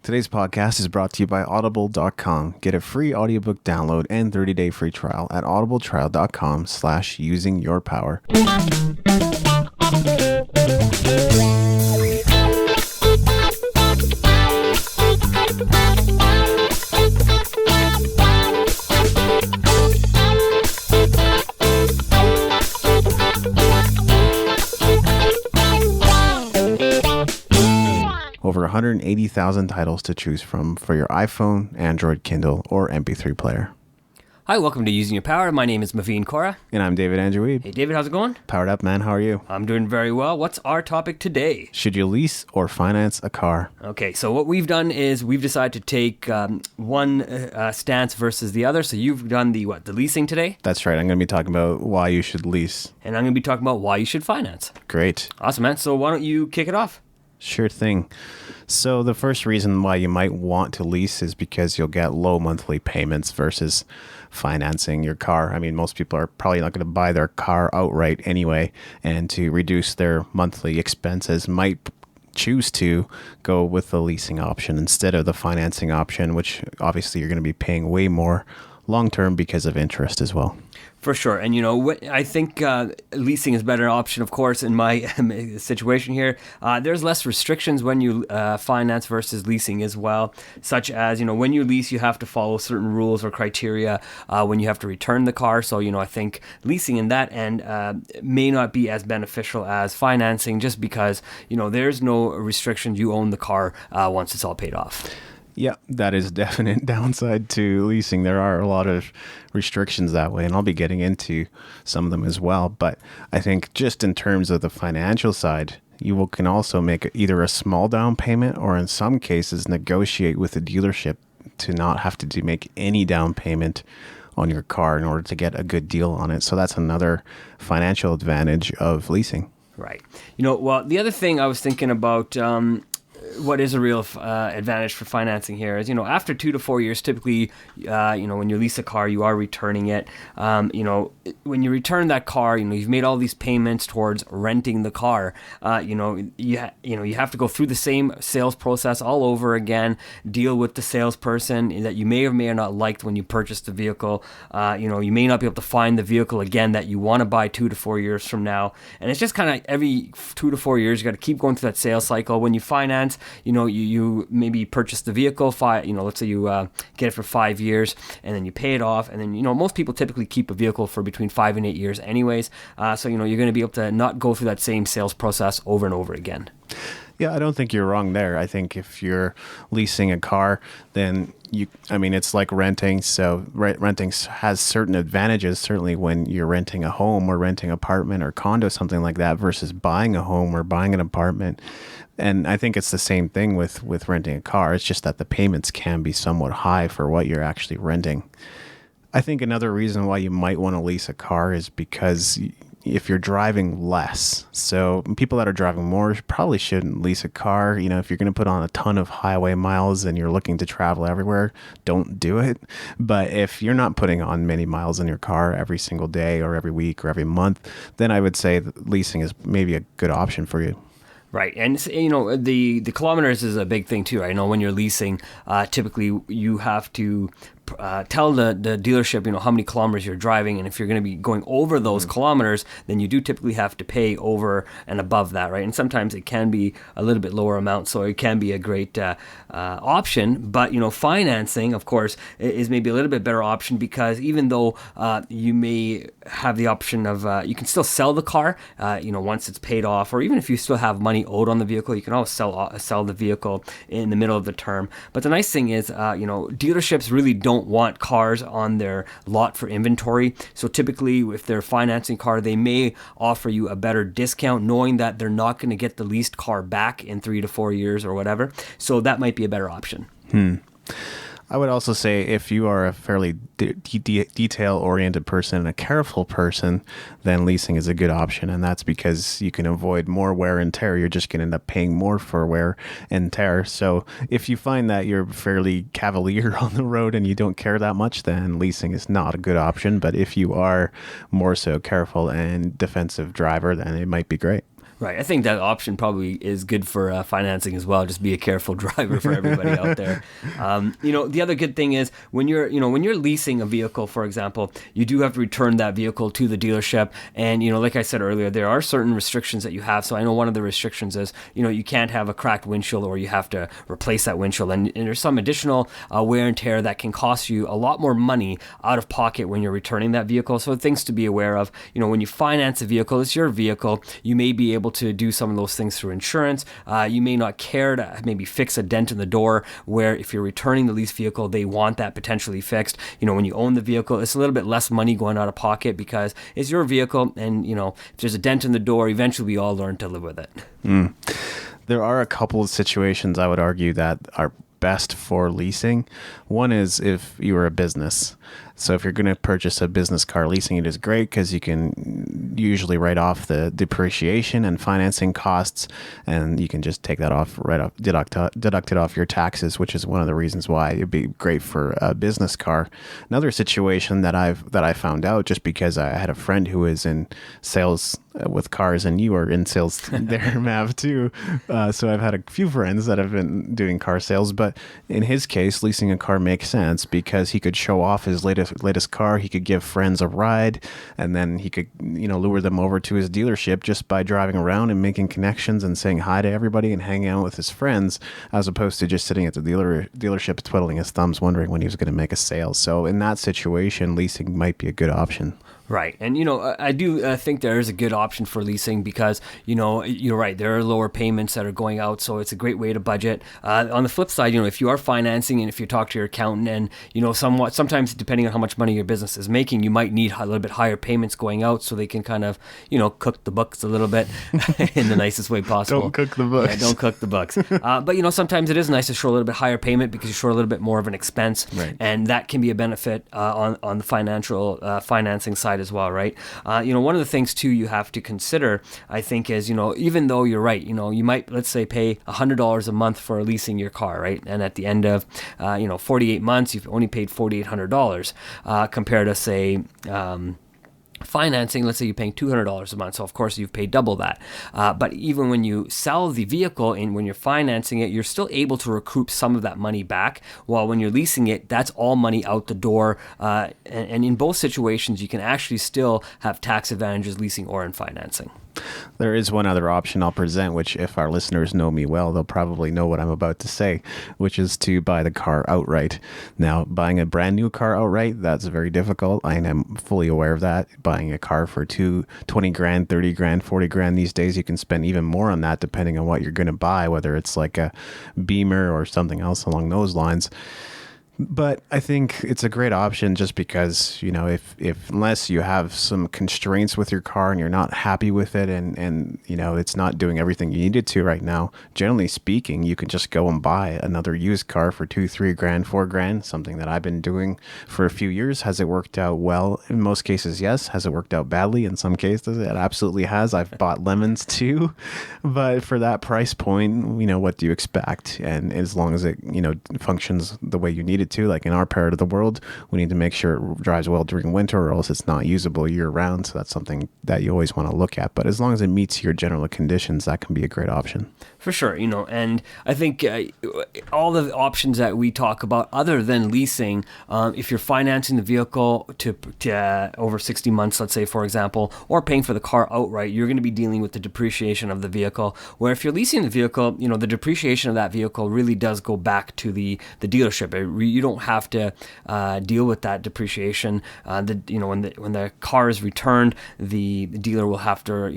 Today's podcast is brought to you by Audible.com. Get a free audiobook download and 30-day free trial at audibletrial.com/usingyourpower. Over 180,000 titles to choose from for your iPhone, Android, Kindle, or MP3 player. Hi, welcome to Using Your Power. My name is Maveen and Kaura. And I'm David and Wiebe. Hey, David, how's it going? Powered up, man. How are you? I'm doing very well. What's our topic today? Should you lease or finance a car? Okay, so what we've done is we've decided to take one stance versus the other. So you've done the leasing today? That's right. I'm going to be talking about why you should lease. And I'm going to be talking about why you should finance. Great. Awesome, man. So why don't you kick it off? Sure thing. So the first reason why you might want to lease is because you'll get low monthly payments versus financing your car. I mean, most people are probably not going to buy their car outright anyway, and to reduce their monthly expenses might choose to go with the leasing option instead of the financing option, which obviously you're going to be paying way more long-term because of interest as well. For sure. And, you know, I think leasing is a better option, of course, in my situation here. There's less restrictions when you finance versus leasing as well, such as, you know, when you lease, you have to follow certain rules or criteria when you have to return the car. So, you know, I think leasing in that end may not be as beneficial as financing just because, you know, there's no restrictions. You own the car once it's all paid off. Yeah, that is a definite downside to leasing. There are a lot of restrictions that way, and I'll be getting into some of them as well. But I think just in terms of the financial side, you can also make either a small down payment or in some cases negotiate with the dealership to not have to make any down payment on your car in order to get a good deal on it. So that's another financial advantage of leasing. Right. You know, well, the other thing I was thinking about what is a real advantage for financing here is, you know, after 2 to 4 years, typically, you know, when you lease a car, you are returning it. You know, when you return that car, you know, you've made all these payments towards renting the car. You know, you have to go through the same sales process all over again, deal with the salesperson that you may or may not liked when you purchased the vehicle. You know, you may not be able to find the vehicle again that you want to buy 2 to 4 years from now. And it's just kind of every 2 to 4 years, you got to keep going through that sales cycle. When you finance, you know, you maybe purchase the vehicle, you know, let's say you get it for 5 years and then you pay it off. And then, you know, most people typically keep a vehicle for between 5 and 8 years anyways. So, you know, you're going to be able to not go through that same sales process over and over again. Yeah, I don't think you're wrong there. I think if you're leasing a car, then it's like renting. So renting has certain advantages, certainly when you're renting a home or renting an apartment or condo, something like that, versus buying a home or buying an apartment. And I think it's the same thing with renting a car. It's just that the payments can be somewhat high for what you're actually renting. I think another reason why you might want to lease a car is because if you're driving less. So people that are driving more probably shouldn't lease a car. You know, if you're going to put on a ton of highway miles and you're looking to travel everywhere, don't do it. But if you're not putting on many miles in your car every single day or every week or every month, then I would say that leasing is maybe a good option for you. Right. And, you know, the kilometers is a big thing, too. I know when you're leasing, typically you have to tell the dealership, you know, how many kilometers you're driving. And if you're going to be going over those kilometers, then you do typically have to pay over and above that, right? And sometimes it can be a little bit lower amount, so it can be a great option. But, you know, financing, of course, is maybe a little bit better option because even though you may have the option of, you can still sell the car, you know, once it's paid off, or even if you still have money owed on the vehicle, you can always sell the vehicle in the middle of the term. But the nice thing is, you know, dealerships really don't want cars on their lot for inventory. So typically, if they're financing car, they may offer you a better discount, knowing that they're not going to get the leased car back in 3 to 4 years or whatever. So that might be a better option. I would also say if you are a fairly detail-oriented person and a careful person, then leasing is a good option. And that's because you can avoid more wear and tear. You're just going to end up paying more for wear and tear. So if you find that you're fairly cavalier on the road and you don't care that much, then leasing is not a good option. But if you are more so careful and defensive driver, then it might be great. Right. I think that option probably is good for financing as well. Just be a careful driver for everybody out there. The other good thing is when you're leasing a vehicle, for example, you do have to return that vehicle to the dealership. And, like I said earlier, there are certain restrictions that you have. So I know one of the restrictions is, you can't have a cracked windshield or you have to replace that windshield. And there's some additional wear and tear that can cost you a lot more money out of pocket when you're returning that vehicle. So things to be aware of, when you finance a vehicle, it's your vehicle. You may be able to do some of those things through insurance. You may not care to maybe fix a dent in the door, where if you're returning the lease vehicle, they want that potentially fixed. When you own the vehicle, it's a little bit less money going out of pocket because it's your vehicle, and if there's a dent in the door, eventually we all learn to live with it. There are a couple of situations I would argue that are best for leasing. One is if you are a business. So if you're going to purchase a business car, leasing it is great because you can usually write off the depreciation and financing costs, and you can just take that off, deduct it off your taxes, which is one of the reasons why it'd be great for a business car. Another situation that I found out, just because I had a friend who was in sales with cars, and you are in sales there, Mav, too. So I've had a few friends that have been doing car sales, but in his case, leasing a car makes sense because he could show off his latest car. He could give friends a ride, and then he could lure them over to his dealership just by driving around and making connections and saying hi to everybody and hanging out with his friends, as opposed to just sitting at the dealership twiddling his thumbs wondering when he was going to make a sale. So in that situation, leasing might be a good option. Right. And, I do think there is a good option for leasing because, you're right, there are lower payments that are going out. So it's a great way to budget. On the flip side, if you are financing and if you talk to your accountant and, sometimes depending on how much money your business is making, you might need a little bit higher payments going out so they can kind of, cook the books a little bit in the nicest way possible. Don't cook the books. Yeah, don't cook the books. But, sometimes it is nice to show a little bit higher payment because you show a little bit more of an expense. Right. And that can be a benefit on the financing side as well, right? One of the things too you have to consider, I think, is even though you're right, you might, let's say, pay $100 a month for leasing your car, right? And at the end of 48 months, you've only paid $4,800 compared to say financing. Let's say you're paying $200 a month, so of course you've paid double that. But even when you sell the vehicle and when you're financing it, you're still able to recoup some of that money back. While when you're leasing it, that's all money out the door. And in both situations, you can actually still have tax advantages leasing or in financing. There is one other option I'll present, which if our listeners know me well, they'll probably know what I'm about to say, which is to buy the car outright. Now, buying a brand new car outright, that's very difficult. I am fully aware of that. Buying a car for 20 grand, 30 grand, 40 grand these days, you can spend even more on that depending on what you're going to buy, whether it's like a Beamer or something else along those lines. But I think it's a great option just because, if unless you have some constraints with your car and you're not happy with it and it's not doing everything you need it to right now, generally speaking, you can just go and buy another used car for 2, 3 grand, 4 grand, something that I've been doing for a few years. Has it worked out well? In most cases, yes. Has it worked out badly? In some cases, it absolutely has. I've bought lemons too. But for that price point, what do you expect? And as long as it, functions the way you need it to, like in our part of the world, we need to make sure it drives well during winter or else it's not usable year round. So that's something that you always want to look at. But as long as it meets your general conditions, that can be a great option. For sure, and I think all the options that we talk about other than leasing, if you're financing the vehicle to over 60 months, let's say, for example, or paying for the car outright, you're going to be dealing with the depreciation of the vehicle. Where if you're leasing the vehicle, the depreciation of that vehicle really does go back to the dealership. You don't have to deal with that depreciation. When the car is returned, the dealer will have to,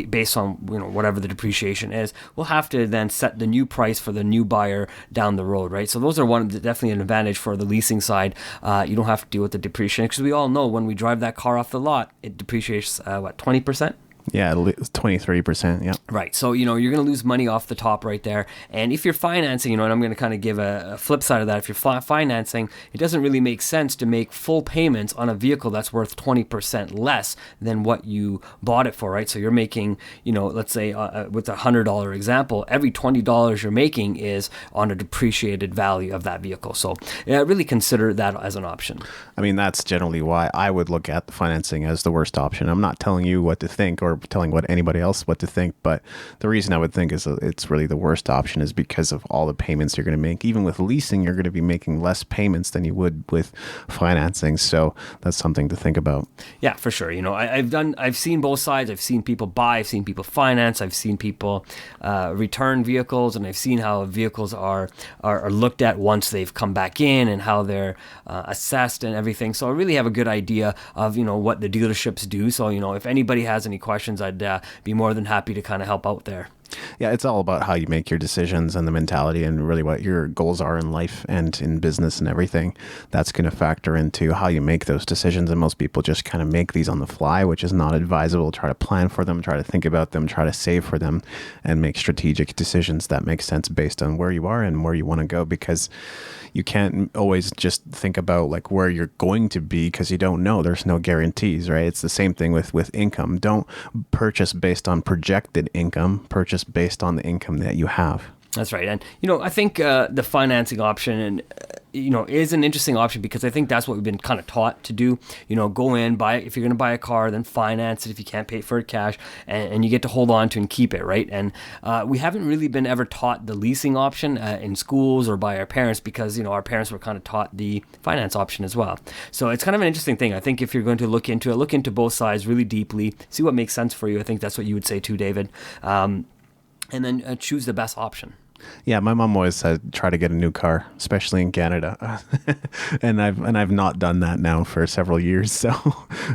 based on whatever the depreciation is, will have to then set the new price for the new buyer down the road, right? So those are definitely an advantage for the leasing side. You don't have to deal with the depreciation because we all know when we drive that car off the lot, it depreciates 20%. Yeah, it's 23%. Yeah. Right. So, you're going to lose money off the top right there. And if you're financing, and I'm going to kind of give a flip side of that. If you're financing, it doesn't really make sense to make full payments on a vehicle that's worth 20% less than what you bought it for, right? So you're making, let's say with a $100 example, every $20 you're making is on a depreciated value of that vehicle. So really consider that as an option. I mean, that's generally why I would look at the financing as the worst option. I'm not telling you what to think or or telling what anybody else what to think. But the reason I would think is it's really the worst option is because of all the payments you're going to make. Even with leasing, you're going to be making less payments than you would with financing. So that's something to think about. Yeah, for sure. I've seen both sides. I've seen people buy, I've seen people finance, I've seen people return vehicles, and I've seen how vehicles are looked at once they've come back in and how they're assessed and everything. So I really have a good idea of, what the dealerships do. So, if anybody has any questions, I'd be more than happy to kind of help out there. Yeah, it's all about how you make your decisions and the mentality and really what your goals are in life and in business and everything. That's going to factor into how you make those decisions. And most people just kind of make these on the fly, which is not advisable. Try to plan for them, try to think about them, try to save for them, and make strategic decisions that make sense based on where you are and where you want to go, because you can't always just think about like where you're going to be because you don't know. There's no guarantees, right? It's the same thing with income. Don't purchase based on projected income. Purchase based on the income that you have. That's right. And, I think the financing option and, is an interesting option because I think that's what we've been kind of taught to do. Go in, buy it. If you're going to buy a car, then finance it if you can't pay for it cash, and you get to hold on to and keep it, right? And we haven't really been ever taught the leasing option in schools or by our parents because, our parents were kind of taught the finance option as well. So it's kind of an interesting thing. I think if you're going to look into both sides really deeply, see what makes sense for you. I think that's what you would say too, David. And then choose the best option. Yeah, my mom always said try to get a new car, especially in Canada, and I've not done that now for several years. So,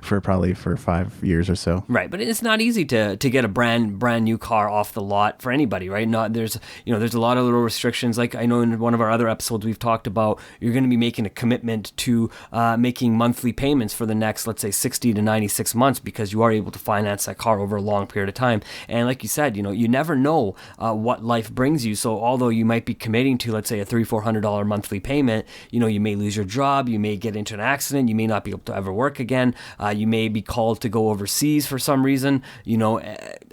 for 5 years or so. Right, but it's not easy to get a brand new car off the lot for anybody, right? There's a lot of little restrictions. Like I know in one of our other episodes we've talked about you're going to be making a commitment to making monthly payments for the next, let's say, 60 to 96 months because you are able to finance that car over a long period of time. And like you said, you never know what life brings you. So although you might be committing to, let's say, a $300-400 monthly payment, you may lose your job, you may get into an accident, you may not be able to ever work again, you may be called to go overseas for some reason,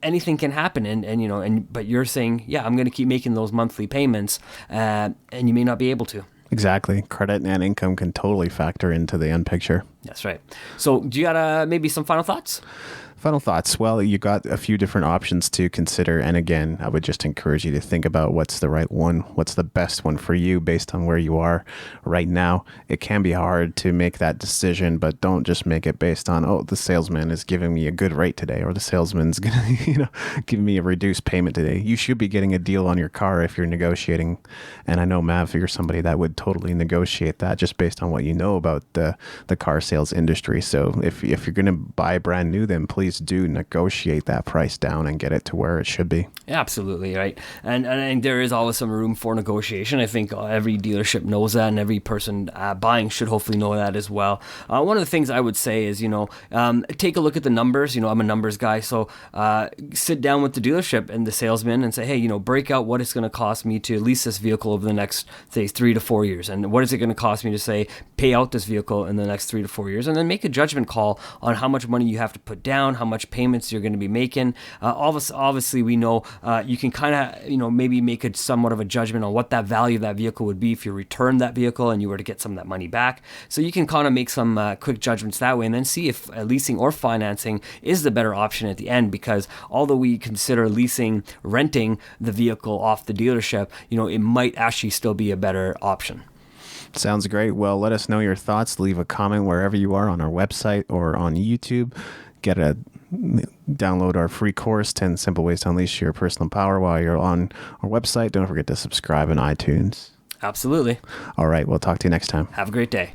anything can happen, but you're saying, yeah, I'm going to keep making those monthly payments, and you may not be able to. Exactly. Credit and income can totally factor into the end picture. That's right. So do you got maybe some final thoughts? Final thoughts. Well, you got a few different options to consider. And again, I would just encourage you to think about what's the right one, what's the best one for you based on where you are right now. It can be hard to make that decision, but don't just make it based on, oh, the salesman is giving me a good rate today, or the salesman's going to, give me a reduced payment today. You should be getting a deal on your car if you're negotiating. And I know, Mav, you're somebody that would totally negotiate that just based on what you know about the car sales industry. So if you're going to buy brand new, then please do negotiate that price down and get it to where it should be. Yeah, absolutely, right. And there is always some room for negotiation. I think every dealership knows that, and every person buying should hopefully know that as well. One of the things I would say is, take a look at the numbers. I'm a numbers guy, so sit down with the dealership and the salesman and say, hey, break out what it's going to cost me to lease this vehicle over the next, say, 3 to 4 years, and what is it going to cost me to, say, pay out this vehicle in the next 3 to 4 years, and then make a judgment call on how much money you have to put down, how much payments you're going to be making. Obviously, we know you can kind of, maybe make a somewhat of a judgment on what that value of that vehicle would be if you returned that vehicle and you were to get some of that money back. So you can kind of make some quick judgments that way, and then see if leasing or financing is the better option at the end. Because although we consider renting the vehicle off the dealership, it might actually still be a better option. Sounds great. Well, let us know your thoughts. Leave a comment wherever you are on our website or on YouTube. Download our free course, 10 Simple Ways to Unleash Your Personal Power, while you're on our website. Don't forget to subscribe on iTunes. Absolutely. All right. We'll talk to you next time. Have a great day.